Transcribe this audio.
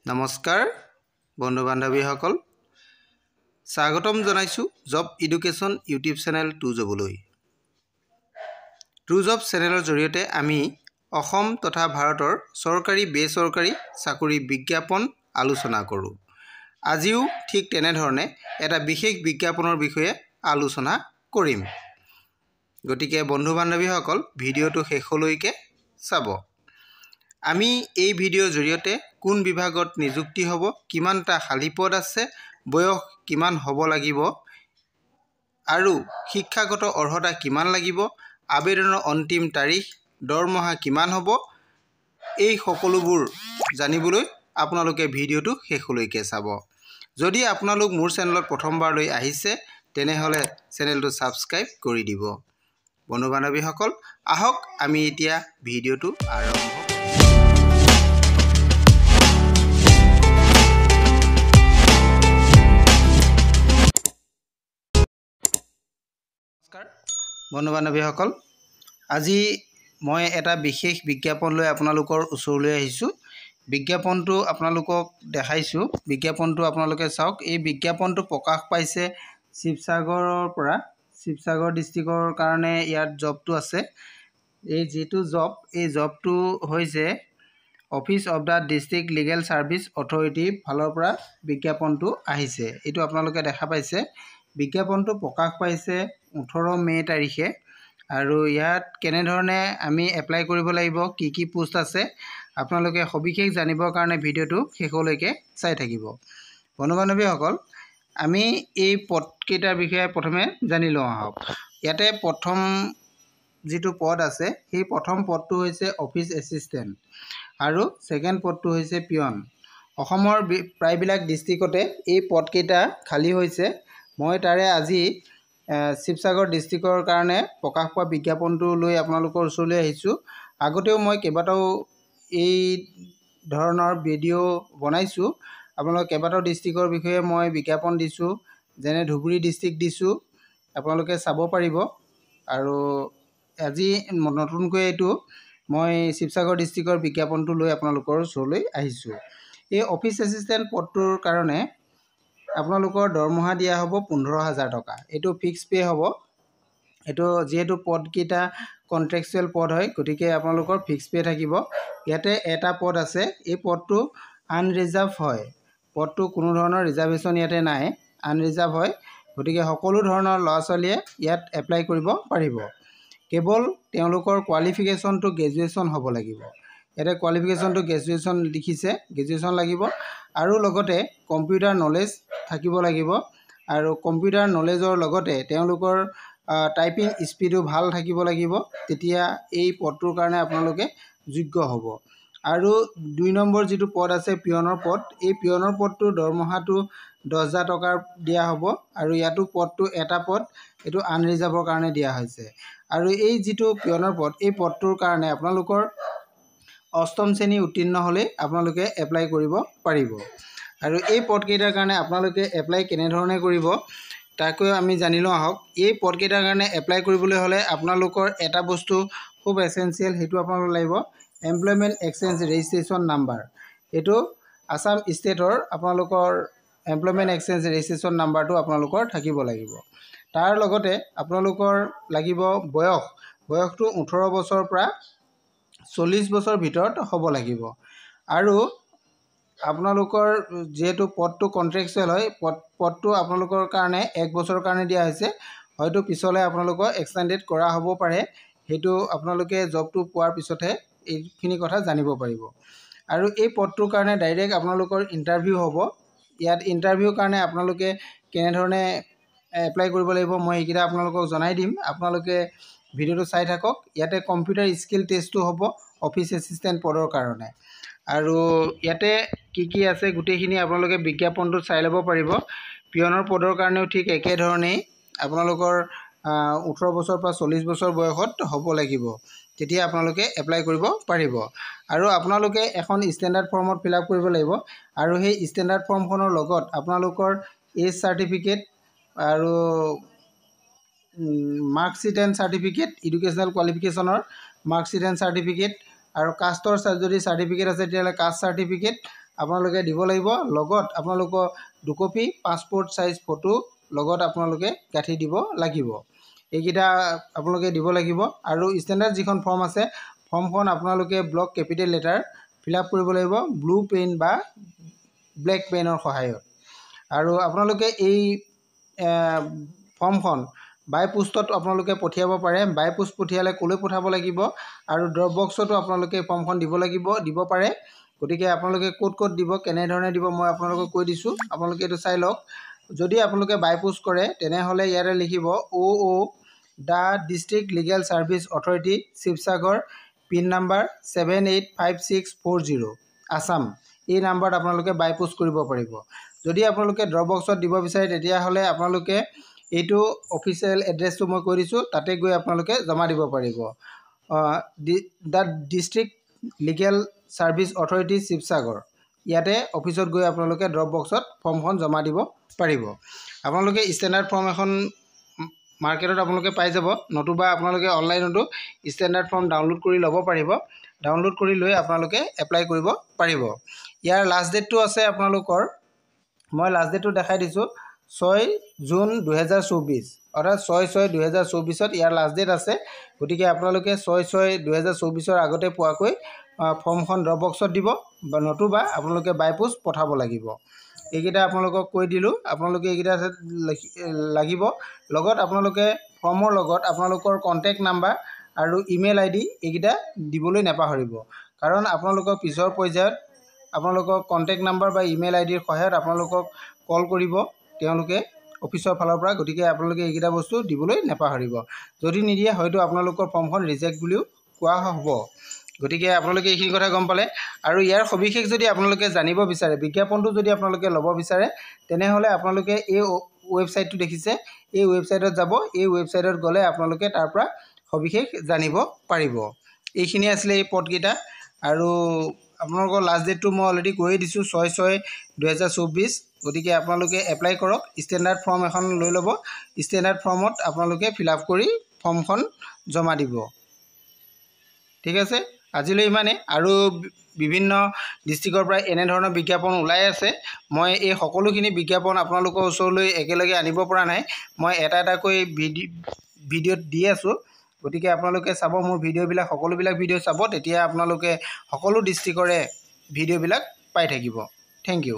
নমস্কাৰ বন্ধু বান্ধৱীসকল স্বাগতম জনাইছো job education YouTube channel to জবলৈ টু জব চেনেলৰ জৰিয়তে আমি অসম তথা ভাৰতৰ চৰকাৰী বেচৰকাৰী চাকৰি বিজ্ঞাপন আলোচনা কৰোঁ। আজিও ঠিক তেনেধৰণে এটা বিশেষ বিজ্ঞাপনৰ বিষয়ে আলোচনা কৰিম। গতিকে বন্ধু বান্ধৱীসকল ভিডিঅ'টো শেষলৈকে চাব। আমি এই ভিডিঅ'ৰ জৰিয়তে কোন বিভাগত নিযুক্তি হ'ব, কিমানটা খালী পদ আছে, বয়স কিমান হ'ব লাগিব আৰু শিক্ষাগত অৰ্হতা কিমান লাগিব, আবেদনৰ অন্তিম তাৰিখ, দৰমহা কিমান হ'ব, এই সকলোবোৰ জানিবলৈ আপোনালোকে ভিডিঅ'টো শেষলৈকে চাব। যদি আপোনালোক মোৰ চেনেলত প্ৰথমবাৰলৈ আহিছে তেনেহ'লে চেনেলটো ছাবস্ক্ৰাইব কৰি দিব। বন্ধু বান্ধৱীসকল আহক আমি এতিয়া ভিডিঅ'টো আৰম্ভ কৰোঁ। বন্ধু বান্ধৱীসকল আজি মই এটা বিশেষ বিজ্ঞাপন লৈ আপোনালোকৰ ওচৰলৈ আহিছোঁ। বিজ্ঞাপনটো আপোনালোকক দেখাইছোঁ। বিজ্ঞাপনটো আপোনালোকে চাওক। এই বিজ্ঞাপনটো প্ৰকাশ পাইছে শিৱসাগৰৰ পৰা। শিৱসাগৰ ডিষ্ট্ৰিক্টৰ কাৰণে ইয়াত জবটো আছে। এই যিটো জব, এই জবটো হৈছে office of the district legal services অথৰিটিৰ ফালৰ পৰা বিজ্ঞাপনটো আহিছে। এইটো আপোনালোকে দেখা পাইছে। বিজ্ঞাপনটো প্ৰকাশ পাইছে 18 মে' তাৰিখে। আৰু ইয়াত কেনেধৰণে আমি এপ্লাই কৰিব লাগিব, কি পোষ্ট আছে, আপোনালোকে সবিশেষ জানিবৰ কাৰণে ভিডিঅ'টো শেষলৈকে চাই থাকিব। বন্ধু বান্ধৱীসকল আমি এই পদকেইটাৰ বিষয়ে প্ৰথমে জানি লওঁ আহক। ইয়াতে প্ৰথম যিটো পদ আছে সেই প্ৰথম পদটো হৈছে অফিচ এছিষ্টেণ্ট আৰু ছেকেণ্ড পদটো হৈছে পিয়ন। অসমৰ প্ৰায়বিলাক ডিষ্ট্ৰিক্টতে এই পদকেইটা খালী হৈছে। মই তাৰে আজি শিৱসাগৰ ডিষ্ট্ৰিক্টৰ কাৰণে প্ৰকাশ পোৱা বিজ্ঞাপনটো লৈ আপোনালোকৰ ওচৰলৈ আহিছোঁ। আগতেও মই কেইবাটাও এই ধৰণৰ ভিডিঅ' বনাইছোঁ। আপোনালোকে কেইবাটাও ডিষ্ট্ৰিক্টৰ বিষয়ে মই বিজ্ঞাপন দিছোঁ, যেনে ধুবুৰী ডিষ্ট্ৰিক্ট দিছোঁ, আপোনালোকে চাব পাৰিব। আৰু আজি নতুনকৈ এইটো মই শিৱসাগৰ ডিষ্ট্ৰিক্টৰ বিজ্ঞাপনটো লৈ আপোনালোকৰ ওচৰলৈ আহিছোঁ। এই অফিচ এছিষ্টেণ্ট পদটোৰ কাৰণে আপোনালোকৰ দৰমহা দিয়া হ'ব 15,000 টকা। এইটো ফিক্স পে' হ'ব। এইটো যিহেতু পদকেইটা কণ্ট্ৰেকচুৱেল পদ হয় গতিকে আপোনালোকৰ ফিক্স পে' থাকিব। ইয়াতে এটা পদ আছে, এই পদটো আনৰিজাৰ্ভ হয়। পদটো কোনো ধৰণৰ ৰিজাৰ্ভেশ্যন ইয়াতে নাই, আনৰিজাৰ্ভ হয়। গতিকে সকলো ধৰণৰ ল'ৰা ছোৱালীয়ে ইয়াত এপ্লাই কৰিব পাৰিব। কেৱল তেওঁলোকৰ কোৱালিফিকেশ্যনটো গ্ৰেজুৱেশ্যন হ'ব লাগিব। ইয়াতে কোৱালিফিকেশ্যনটো গ্ৰেজুৱেশ্যন লিখিছে, গ্ৰেজুৱেশ্যন লাগিব আৰু লগতে কম্পিউটাৰ নলেজ থাকিব লাগিব। আৰু কম্পিউটাৰ নলেজৰ লগতে তেওঁলোকৰ টাইপিং স্পীডো ভাল থাকিব লাগিব। তেতিয়া এই পদটোৰ কাৰণে আপোনালোকে যোগ্য হ'ব। আৰু 2 নম্বৰ যিটো পদ আছে পিয়নৰ পদ, এই পিয়নৰ পদটোৰ দৰমহাটো 10,000 টকাৰ দিয়া হ'ব। আৰু ইয়াতো পদটো এটা পদ, এইটো আনৰিজাৰ্ভৰ কাৰণে দিয়া হৈছে। আৰু এই যিটো পিয়নৰ পদ, এই পদটোৰ কাৰণে আপোনালোকৰ 8ম শ্ৰেণী উত্তীৰ্ণ হ'লেই আপোনালোকে এপ্লাই কৰিব পাৰিব। আৰু এই পদকেইটাৰ কাৰণে আপোনালোকে এপ্লাই কেনেধৰণে কৰিব তাকৈ আমি জানি লওঁ আহক। এই পদকেইটাৰ কাৰণে এপ্লাই কৰিবলৈ হ'লে আপোনালোকৰ এটা বস্তু খুব এছেঞ্চিয়েল, সেইটো আপোনালোকৰ লাগিব এমপ্লয়মেণ্ট এক্সচেঞ্জ ৰেজিষ্ট্ৰেশ্যন নাম্বাৰ। এইটো আছাম ষ্টেটৰ আপোনালোকৰ এমপ্লয়মেণ্ট এক্সচেঞ্জ ৰেজিষ্ট্ৰেশ্যন নাম্বাৰটো আপোনালোকৰ থাকিব লাগিব। তাৰ লগতে আপোনালোকৰ লাগিব বয়সটো 18 বছৰৰ পৰা 40 বছৰ ভিতৰত হ'ব লাগিব। আৰু আপোনালোকৰ যিহেতু পদটো কণ্ট্ৰেকচুৱেল হয়, পদটো আপোনালোকৰ কাৰণে 1 বছৰৰ কাৰণে দিয়া হৈছে। হয়তো পিছলৈ আপোনালোকৰ এক্সটেণ্ডেড কৰা হ'ব পাৰে। সেইটো আপোনালোকে জবটো পোৱাৰ পিছতহে এইখিনি কথা জানিব পাৰিব। আৰু এই পদটোৰ কাৰণে ডাইৰেক্ট আপোনালোকৰ ইণ্টাৰভিউ হ'ব। ইয়াত ইণ্টাৰভিউৰ কাৰণে আপোনালোকে কেনেধৰণে এপ্লাই কৰিব লাগিব মই এইকেইটা আপোনালোকক জনাই দিম। আপোনালোকে ভিডিঅ'টো চাই থাকক। ইয়াতে কম্পিউটাৰ স্কিল টেষ্টটো হ'ব অফিচ এছিষ্টেণ্ট পদৰ কাৰণে। আৰু ইয়াতে কি আছে গোটেইখিনি আপোনালোকে বিজ্ঞাপনটো চাই ল'ব পাৰিব। পিয়নৰ পদৰ কাৰণেও ঠিক একেধৰণেই আপোনালোকৰ 18 বছৰৰ পৰা 40 বছৰ বয়সত হ'ব লাগিব, তেতিয়া আপোনালোকে এপ্লাই কৰিব পাৰিব। আৰু আপোনালোকে এখন ষ্টেণ্ডাৰ্ড ফৰ্মত ফিল আপ কৰিব লাগিব। আৰু সেই ষ্টেণ্ডাৰ্ড ফৰ্মখনৰ লগত আপোনালোকৰ এজ চাৰ্টিফিকেট আৰু মাৰ্কশ্বিট এণ্ড চাৰ্টিফিকেট, এডুকেশ্যনেল কোৱালিফিকেশ্যনৰ মাৰ্কশ্বিট এণ্ড চাৰ্টিফিকেট, আৰু কাষ্টৰ যদি চাৰ্টিফিকেট আছে তেতিয়াহ'লে কাষ্ট চাৰ্টিফিকেট, আপোনালোকে দিব লাগিব লগত আপোনালোকৰ 2 কপি পাছপোৰ্ট সাইজ ফটো লগত আপোনালোকে গাঠি দিব লাগিব এইকিটা আপোনালোকে দিব লাগিব আৰু ষ্টেণ্ডাৰ্ড যিখন ফৰ্ম আছে ফৰ্মখন আপোনালোকে block capital letter fill up কৰিব লাগিব ব্লু পেন বা ব্লেক পেনৰ সহায়ত আৰু আপোনালোকে এই ফৰ্মখন বাই পোষ্টত আপোনালোকে পঠিয়াব পাৰে বাই পোষ্ট পঠিয়ালে কলৈ পঠাব লাগিব আৰু ড্ৰপ বক্সতো আপোনালোকে ফৰ্মখন দিব পাৰে গতিকে আপোনালোকে কোড দিব কেনে ধৰণে দিব মই আপোনালোকক কৈ দিছো আপোনালোকে এটো চাই লওক যদি আপোনালোকে বাই পোষ্ট কৰে তেনেহলে ইয়াৰে লিখিব OO the district legal service authority Sivasagar PIN number 785640 Assam এই নাম্বাৰত আপোনালোকে বাই পোষ্ট কৰিব পাৰিব যদি আপোনালোকে ড্ৰপ বক্সত দিব বিচাৰে তেতিয়া হলে আপোনালোকে এইটো অফিচিয়েল এড্ৰেছটো মই কৈ দিছো তাতে গৈ আপোনালোকে জমা দিব পাৰিব the district legal service authority Sivasagar ইয়াতে অফিসত গৈ আপোনালোকে ড্ৰপ বক্সত ফৰ্মখন জমা দিব পাৰিব আপোনালোকে ষ্টেণ্ডাৰ্ড ফৰ্ম এখন মাৰ্কেটত আপোনালোকে পাই যাব নতুবা আপোনালোকে অনলাইনতো ষ্টেণ্ডাৰ্ড ফৰ্ম ডাউনলোড কৰি ল'ব পাৰিব ডাউনলোড কৰি লৈ আপোনালোকে এপ্লাই কৰিব পাৰিব ইয়াৰ লাষ্ট ডেটটো আছে আপোনালোকৰ মই লাষ্ট ডেটটো দেখাই দিছো 6 জুন 2024 অৰ্থাৎ 6/6/2024 ত ইয়াৰ লাষ্ট ডেট আছে গতিকে আপোনালোকে 6/6/2024 ৰ আগতে পোৱাকৈ ফৰ্মখন ড্ৰপ বক্সত দিব বা নতুবা আপোনালোকে বাই পোষ্ট পঠাব লাগিব এইকিটা আপোনালোকক কৈ দিলো আপোনালোকে এইকিটা লাগিব লগত আপোনালোকে ফৰ্মৰ লগত আপোনালোকৰ কন্টাক্ট নাম্বাৰ আৰু ইমেইল আইডি এইকিটা দিবলৈ নাপাহৰিব কাৰণ আপোনালোকৰ পিছৰ পৰ্যায়ত আপোনালোকৰ কন্টাক্ট নাম্বাৰ বা ইমেইল আইডিৰ সহায়ত আপোনালোকক কল কৰিব তেওঁলোকে অফিসৰ ফালৰ পৰা গতিকে আপোনালোকে এইকিটা বস্তু দিবলৈ নাপাহৰিব যদি নিদিয়ে হয়তো আপোনালোকৰ ফৰ্মখন ৰিজেক্ট বুলিও কোৱা হ'ব গতিকে আপোনালোকে এইখিনি কথা গম পালে আৰু ইয়াৰ সবিশেষ যদি আপোনালোকে জানিব বিচাৰে বিজ্ঞাপনটো যদি আপোনালোকে ল'ব বিচাৰে তেনেহলে আপোনালোকে এই ওয়েবসাইটটো দেখিছে এই ওয়েবসাইটত যাব এই ওয়েবসাইটত গলে আপোনালোকে তাৰ পৰা সবিশেষ জানিব পাৰিব এইখিনি আছিল এই পদকিটা আৰু আপোনালোকৰ লাষ্ট ডেটটো মই অলৰেডি কৈ দিছো 6/6/2024 গতিকে আপোনালোকে এপ্লাই কৰক ষ্টেণ্ডাৰ্ড ফৰ্ম এখন লৈ ল'ব ষ্টেণ্ডাৰ্ড ফৰ্মত আপোনালোকে ফিল আপ কৰি ফৰ্মখন জমা দিব ঠিক আছে আজিলৈ ইমানে আৰু বিভিন্ন ডিস্ট্ৰিক্টৰ পৰা এনে ধৰণৰ বিজ্ঞাপন ওলাই আছে মই এই সকলোখিনি বিজ্ঞাপন আপোনালোকৰ ওচৰলৈ একেলগে আনিব পৰা নাই মই এটা কৈ ভিডিঅ'ত দি আছো গতিকে আপোনালোকে চাব মোৰ ভিডিঅ'বিলাক সকলোবিলাক ভিডিঅ' চাব তেতিয়া আপোনালোকে সকলো ডিস্ট্ৰিক্টৰে ভিডিঅ'বিলাক পাই থাকিব থ্যাংক ইউ